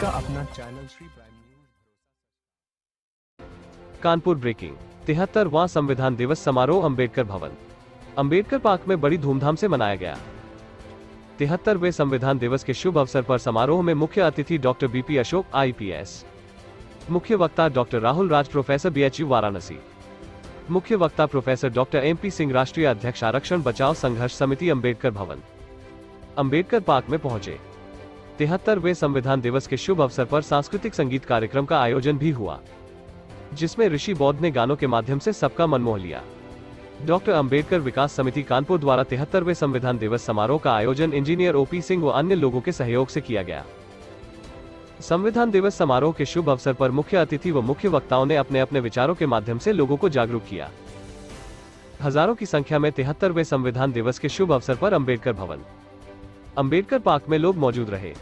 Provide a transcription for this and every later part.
आपका अपना channel Shri prime news. Kanpur breaking 73वां संविधान दिवस समारोह अंबेडकर भवन अंबेडकर पार्क में बड़ी धूमधाम से मनाया गया। 73वें संविधान दिवस के शुभ अवसर पर समारोह में मुख्य अतिथि डॉक्टर बीपी अशोक IPS, मुख्य वक्ता doctor Rahul Raj professor BHU Varanasi, मुख्य वक्ता प्रोफेसर डॉक्टर MP सिंह राष्ट्रीय अध्यक्ष आरक्षण बचाओ संघर्ष समिति अंबेडकर भवन अंबेडकर पार्क में पहुंचे। 73वें संविधान दिवस के शुभ अवसर पर सांस्कृतिक संगीत कार्यक्रम का आयोजन भी हुआ, जिसमें ऋषि बौद्ध ने गानों के माध्यम से सबका मन मोह लिया। डॉक्टर अंबेडकर विकास समिति कानपुर द्वारा 73वें संविधान दिवस समारोह का आयोजन इंजीनियर OP सिंह व अन्य लोगों के सहयोग से किया गया। संविधान दिवस समारोह के शुभ अवसर पर मुख्य अतिथि व मुख्य वक्ताओं ने अपने अपने विचारों के माध्यम से लोगों को जागरूक किया। हजारों की संख्या में 73वें संविधान दिवस के शुभ अवसर पर अंबेडकर भवन अंबेडकर पार्क में लोग मौजूद रहे।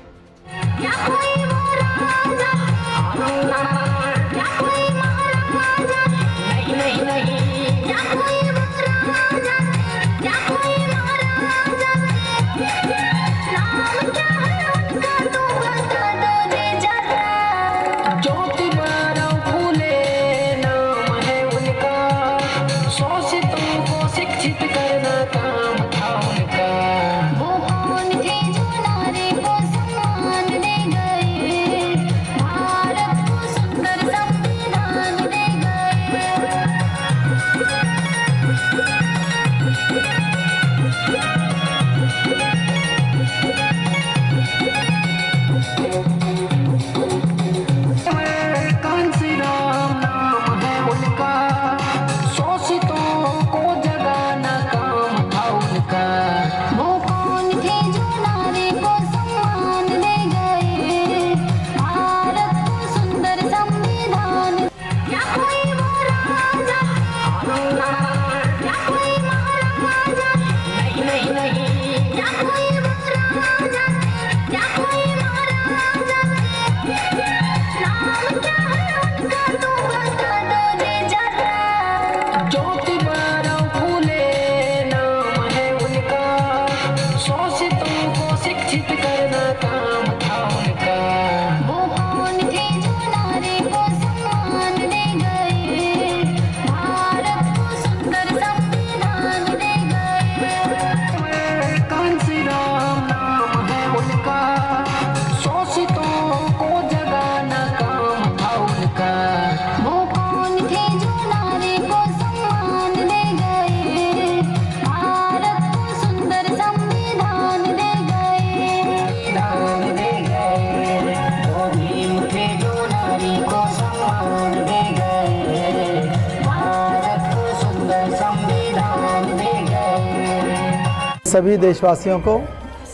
सभी देशवासियों को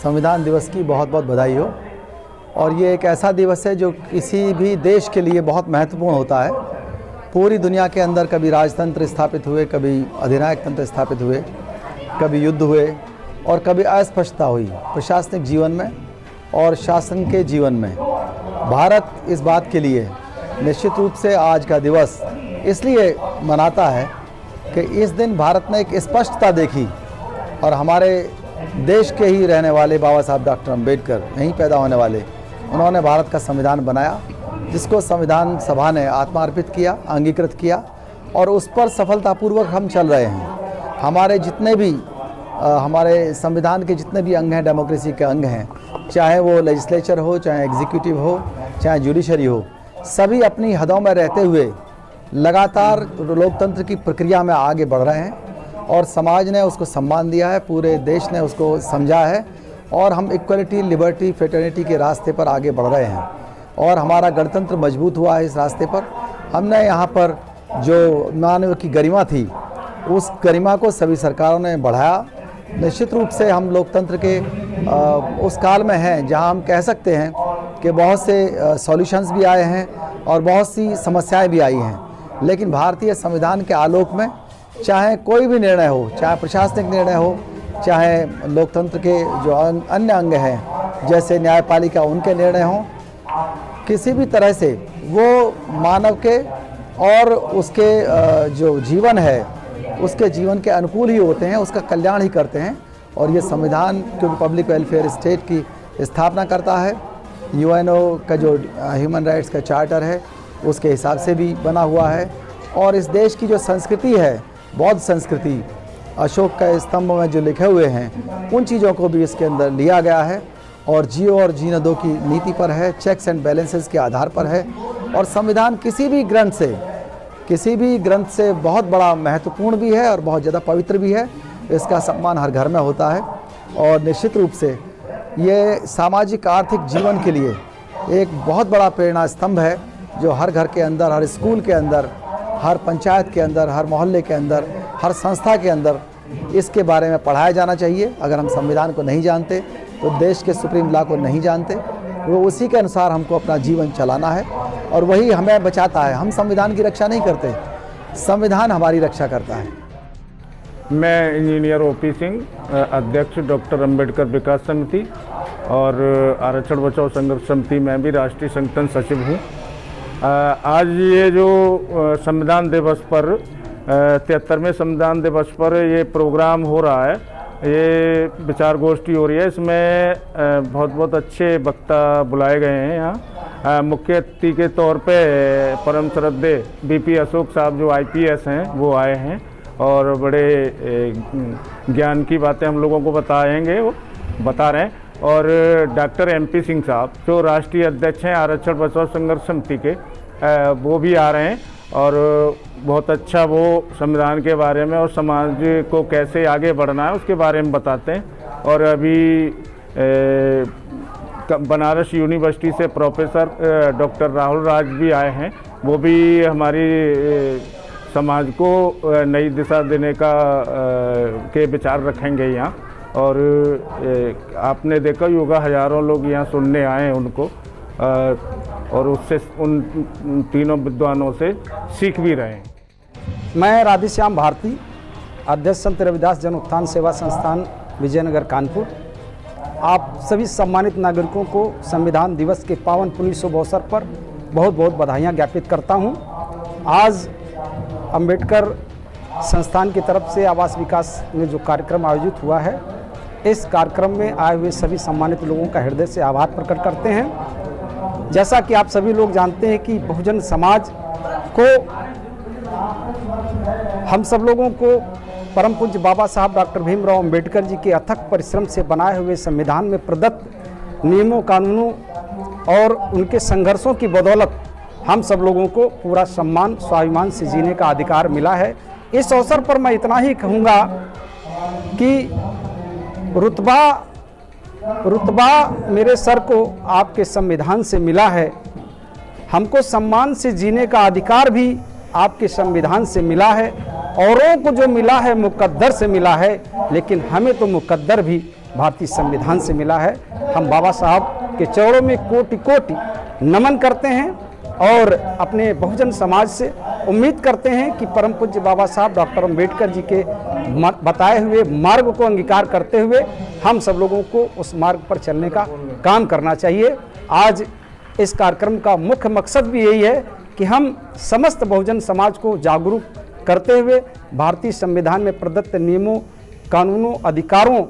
संविधान दिवस की बहुत बहुत बधाई हो। और ये एक ऐसा दिवस है जो किसी भी देश के लिए बहुत महत्वपूर्ण होता है। पूरी दुनिया के अंदर कभी राजतंत्र स्थापित हुए, कभी अधिनायक तंत्र स्थापित हुए, कभी युद्ध हुए और कभी अस्पष्टता हुई प्रशासनिक जीवन में और शासन के जीवन में। भारत इस बात के लिए निश्चित रूप से आज का दिवस इसलिए मनाता है कि इस दिन भारत ने एक स्पष्टता देखी और हमारे देश के ही रहने वाले बाबा साहब डॉक्टर अंबेडकर, यहीं पैदा होने वाले, उन्होंने भारत का संविधान बनाया, जिसको संविधान सभा ने आत्मार्पित किया, अंगीकृत किया और उस पर सफलतापूर्वक हम चल रहे हैं। हमारे जितने भी हमारे संविधान के जितने भी अंग हैं, डेमोक्रेसी के अंग हैं, चाहे वो लेजिस्लेचर हो, चाहे एग्जीक्यूटिव हो, चाहे जुडिशरी हो, सभी अपनी हदों में रहते हुए लगातार लोकतंत्र की प्रक्रिया में आगे बढ़ रहे हैं और समाज ने उसको सम्मान दिया है, पूरे देश ने उसको समझा है और हम इक्वलिटी, लिबर्टी, फ्रेटर्निटी के रास्ते पर आगे बढ़ रहे हैं और हमारा गणतंत्र मजबूत हुआ है इस रास्ते पर। हमने यहाँ पर जो मानव की गरिमा थी, उस गरिमा को सभी सरकारों ने बढ़ाया। निश्चित रूप से हम लोकतंत्र के उस काल में हैं जहाँ हम कह सकते हैं कि बहुत से सॉल्यूशंस भी आए हैं और बहुत सी समस्याएं भी आई हैं, लेकिन भारतीय संविधान के आलोक में चाहे कोई भी निर्णय हो, चाहे प्रशासनिक निर्णय हो, चाहे लोकतंत्र के जो अन्य अंग हैं जैसे न्यायपालिका, उनके निर्णय हों, किसी भी तरह से वो मानव के और उसके जो जीवन है उसके जीवन के अनुकूल ही होते हैं, उसका कल्याण ही करते हैं। और ये संविधान क्योंकि पब्लिक वेलफेयर स्टेट की स्थापना करता है यूएनओ का जो ह्यूमन राइट्स का चार्टर है उसके हिसाब से भी बना हुआ है। और इस देश की जो संस्कृति है, बौद्ध संस्कृति, अशोक का स्तंभ में जो लिखे हुए हैं, उन चीज़ों को भी इसके अंदर लिया गया है। और जियो और जीने दो की नीति पर है, चेक्स एंड बैलेंसेस के आधार पर है। और संविधान किसी भी ग्रंथ से बहुत बड़ा महत्वपूर्ण भी है और बहुत ज़्यादा पवित्र भी है। इसका सम्मान हर घर में होता है और निश्चित रूप से ये सामाजिक आर्थिक जीवन के लिए एक बहुत बड़ा प्रेरणा स्तंभ है, जो हर घर के अंदर, हर स्कूल के अंदर, हर पंचायत के अंदर, हर मोहल्ले के अंदर, हर संस्था के अंदर इसके बारे में पढ़ाया जाना चाहिए। अगर हम संविधान को नहीं जानते तो देश के सुप्रीम लॉ को नहीं जानते, वो उसी के अनुसार हमको अपना जीवन चलाना है और वही हमें बचाता है। हम संविधान की रक्षा नहीं करते, संविधान हमारी रक्षा करता है। मैं इंजीनियर ओपी सिंह, अध्यक्ष डॉक्टर अंबेडकर विकास समिति और आरक्षण बचाओ संघर्ष समिति में भी राष्ट्रीय संगठन सचिव हूँ। आज ये जो संविधान दिवस पर 73वें संविधान दिवस पर ये प्रोग्राम हो रहा है, ये विचार गोष्ठी हो रही है। इसमें बहुत बहुत अच्छे वक्ता बुलाए गए हैं। यहाँ मुख्य अतिथि के तौर पे परम श्रद्धेय बीपी अशोक साहब जो आईपीएस हैं वो आए हैं और बड़े ज्ञान की बातें हम लोगों को बता रहे हैं। और डॉक्टर एमपी सिंह साहब जो राष्ट्रीय अध्यक्ष हैं आरक्षण बचाओ संघर्ष समिति के, वो भी आ रहे हैं और बहुत अच्छा वो संविधान के बारे में और समाज को कैसे आगे बढ़ना है उसके बारे में बताते हैं। और अभी बनारस यूनिवर्सिटी से प्रोफेसर डॉक्टर राहुल राज भी आए हैं, वो भी हमारी समाज को नई दिशा देने के विचार रखेंगे यहाँ। और आपने देखा योगा हजारों लोग यहाँ सुनने आए हैं उनको, और उससे उन तीनों विद्वानों से सीख भी रहे हैं। मैं राधेश्याम भारती, अध्यक्ष संत रविदास जन उत्थान सेवा संस्थान विजयनगर कानपुर, आप सभी सम्मानित नागरिकों को संविधान दिवस के पावन पुण्य शुभ अवसर पर बहुत बहुत बधाइयाँ ज्ञापित करता हूँ। आज अंबेडकर संस्थान की तरफ से आवास विकास में जो कार्यक्रम आयोजित हुआ है, इस कार्यक्रम में आए हुए सभी सम्मानित लोगों का हृदय से आभार प्रकट करते हैं। जैसा कि आप सभी लोग जानते हैं कि बहुजन समाज को, हम सब लोगों को परम पूज्य बाबा साहब डॉक्टर भीमराव अंबेडकर जी के अथक परिश्रम से बनाए हुए संविधान में प्रदत्त नियमों, कानूनों और उनके संघर्षों की बदौलत हम सब लोगों को पूरा सम्मान, स्वाभिमान से जीने का अधिकार मिला है। इस अवसर पर मैं इतना ही कहूँगा कि रुतबा मेरे सर को आपके संविधान से मिला है, हमको सम्मान से जीने का अधिकार भी आपके संविधान से मिला है। औरों को जो मिला है मुकद्दर से मिला है, लेकिन हमें तो मुकद्दर भी भारतीय संविधान से मिला है। हम बाबा साहब के चरणों में कोटि कोटि नमन करते हैं और अपने बहुजन समाज से उम्मीद करते हैं कि परम पूज्य बाबा साहब डॉक्टर अंबेडकर जी के बताए हुए मार्ग को अंगीकार करते हुए हम सब लोगों को उस मार्ग पर चलने का काम करना चाहिए। आज इस कार्यक्रम का मुख्य मकसद भी यही है कि हम समस्त बहुजन समाज को जागरूक करते हुए भारतीय संविधान में प्रदत्त नियमों, कानूनों, अधिकारों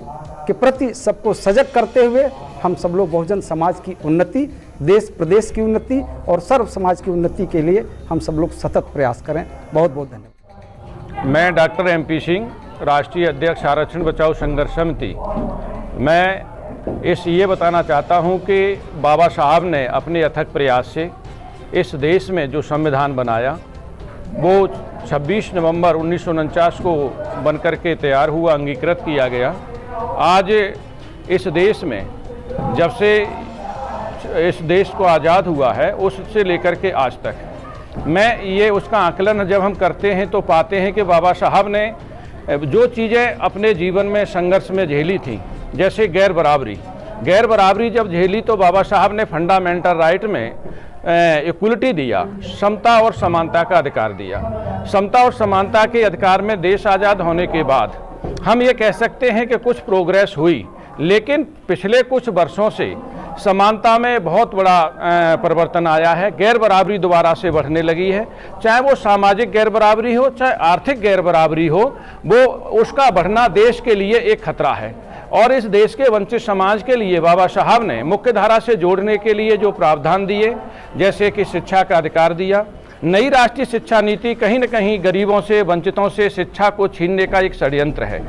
के प्रति सबको सजग करते हुए हम सब लोग बहुजन समाज की उन्नति, देश प्रदेश की उन्नति और सर्व समाज की उन्नति के लिए हम सब लोग सतत प्रयास करें। बहुत बहुत धन्यवाद। मैं डॉक्टर एमपी सिंह, राष्ट्रीय अध्यक्ष आरक्षण बचाओ संघर्ष समिति। मैं ये बताना चाहता हूं कि बाबा साहब ने अपने अथक प्रयास से इस देश में जो संविधान बनाया वो 26 नवंबर 1949 को बनकर के तैयार हुआ, अंगीकृत किया गया। आज इस देश में जब से इस देश को आज़ाद हुआ है उससे लेकर के आज तक मैं ये उसका आकलन जब हम करते हैं तो पाते हैं कि बाबा साहब ने जो चीज़ें अपने जीवन में संघर्ष में झेली थी, जैसे गैर बराबरी जब झेली तो बाबा साहब ने फंडामेंटल राइट में इक्वलिटी दिया, समता और समानता का अधिकार दिया। समता और समानता के अधिकार में देश आज़ाद होने के बाद हम ये कह सकते हैं कि कुछ प्रोग्रेस हुई, लेकिन पिछले कुछ वर्षों से समानता में बहुत बड़ा परिवर्तन आया है। गैर बराबरी दोबारा से बढ़ने लगी है, चाहे वो सामाजिक गैर बराबरी हो, चाहे आर्थिक गैर बराबरी हो, वो उसका बढ़ना देश के लिए एक खतरा है। और इस देश के वंचित समाज के लिए बाबा साहब ने मुख्य धारा से जोड़ने के लिए जो प्रावधान दिए, जैसे कि शिक्षा का अधिकार दिया, नई राष्ट्रीय शिक्षा नीति कहीं न कहीं गरीबों से, वंचितों से शिक्षा को छीनने का एक षड्यंत्र है।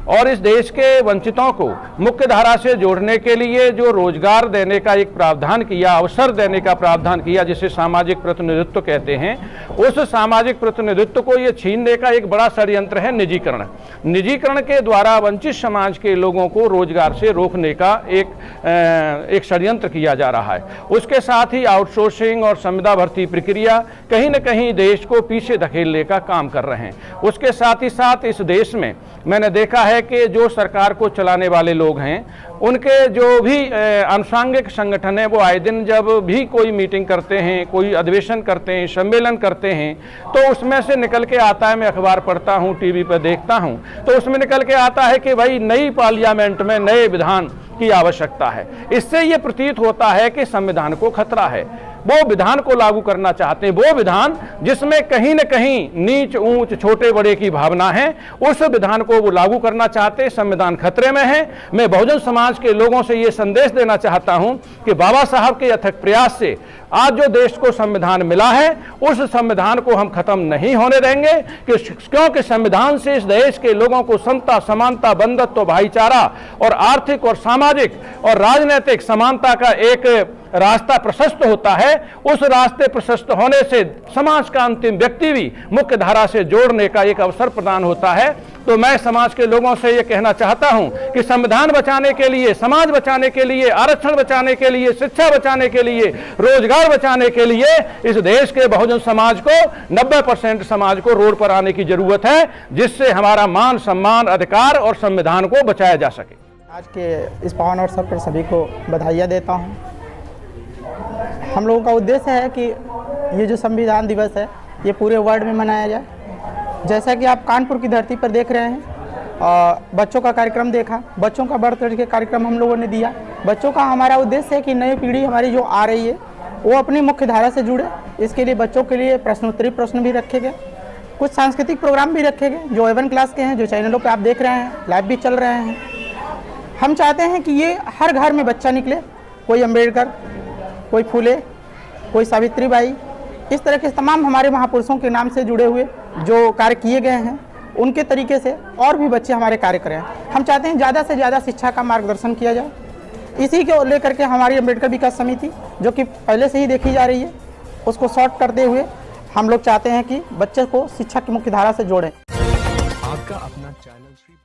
और इस देश के वंचितों को मुख्य धारा से जोड़ने के लिए जो रोजगार देने का एक प्रावधान किया, अवसर देने का प्रावधान किया, जिसे सामाजिक प्रतिनिधित्व कहते हैं, उस सामाजिक प्रतिनिधित्व को ये छीनने का एक बड़ा षड्यंत्र है निजीकरण। निजीकरण के द्वारा वंचित समाज के लोगों को रोजगार से रोकने का एक षड्यंत्र किया जा रहा है। उसके साथ ही आउटसोर्सिंग और संविदा भर्ती प्रक्रिया कहीं न कहीं देश को पीछे धकेलने का काम कर रहे हैं। उसके साथ ही साथ इस देश में मैंने देखा है कि जो सरकार को चलाने वाले लोग हैं, उनके जो भी आनुषंगिक संगठन है, वो आए दिन जब भी कोई मीटिंग करते हैं, कोई अधिवेशन करते हैं, सम्मेलन करते हैं, तो उसमें से निकल के आता है, मैं अखबार पढ़ता हूँ, टीवी पर देखता हूँ, तो उसमें निकल के आता है कि भाई नई पार्लियामेंट में नए विधान की आवश्यकता है। इससे ये प्रतीत होता है कि संविधान को खतरा है। वो विधान को लागू करना चाहते हैं, वो विधान जिसमें कहीं न कहीं नीच ऊंच छोटे बड़े की भावना है, उस विधान को वो लागू करना चाहते हैं। संविधान खतरे में है। मैं बहुजन समाज के लोगों से ये संदेश देना चाहता हूं कि बाबा साहब के अथक प्रयास से आज जो देश को संविधान मिला है, उस संविधान को हम खत्म नहीं होने देंगे, क्योंकि संविधान से इस देश के लोगों को समता, समानता, बंधुत्व, भाईचारा और आर्थिक और सामाजिक और राजनीतिक समानता का एक रास्ता प्रशस्त होता है। उस रास्ते प्रशस्त होने से समाज का अंतिम व्यक्ति भी मुख्य धारा से जोड़ने का एक अवसर प्रदान होता है। तो मैं समाज के लोगों से ये कहना चाहता हूं कि संविधान बचाने के लिए, समाज बचाने के लिए, आरक्षण बचाने के लिए, शिक्षा बचाने के लिए, रोजगार बचाने के लिए इस देश के बहुजन समाज को 90% समाज को रोड पर आने की जरूरत है, जिससे हमारा मान, सम्मान, अधिकार और संविधान को बचाया जा सके। आज के इस पावन अवसर पर सभी को बधाइयाँ देता हूँ। हम लोगों का उद्देश्य है कि ये जो संविधान दिवस है, ये पूरे वर्ल्ड में मनाया जाए। जैसा कि आप कानपुर की धरती पर देख रहे हैं, बच्चों का कार्यक्रम देखा, बच्चों का बर्थडे के कार्यक्रम हम लोगों ने दिया। बच्चों का हमारा उद्देश्य है कि नई पीढ़ी हमारी जो आ रही है, वो अपनी मुख्य धारा से जुड़े। इसके लिए बच्चों के लिए प्रश्नोत्तरी प्रश्न भी रखे गए, कुछ सांस्कृतिक प्रोग्राम भी रखे गए जो A1 क्लास के हैं, जो चैनलों पर आप देख रहे हैं, लाइव भी चल रहे हैं। हम चाहते हैं कि ये हर घर में बच्चा निकले, कोई अम्बेडकर, कोई फुले, कोई सावित्रीबाई, इस तरह के तमाम हमारे महापुरुषों के नाम से जुड़े हुए जो कार्य किए गए हैं, उनके तरीके से और भी बच्चे हमारे कार्य करें। हम चाहते हैं ज़्यादा से ज़्यादा शिक्षा का मार्गदर्शन किया जाए। इसी को लेकर के हमारी अम्बेडकर विकास समिति, जो कि पहले से ही देखी जा रही है, उसको शॉर्ट करते हुए हम लोग चाहते हैं कि बच्चे को शिक्षा की मुख्य धारा से जोड़ें। आपका अपना चैनल श्री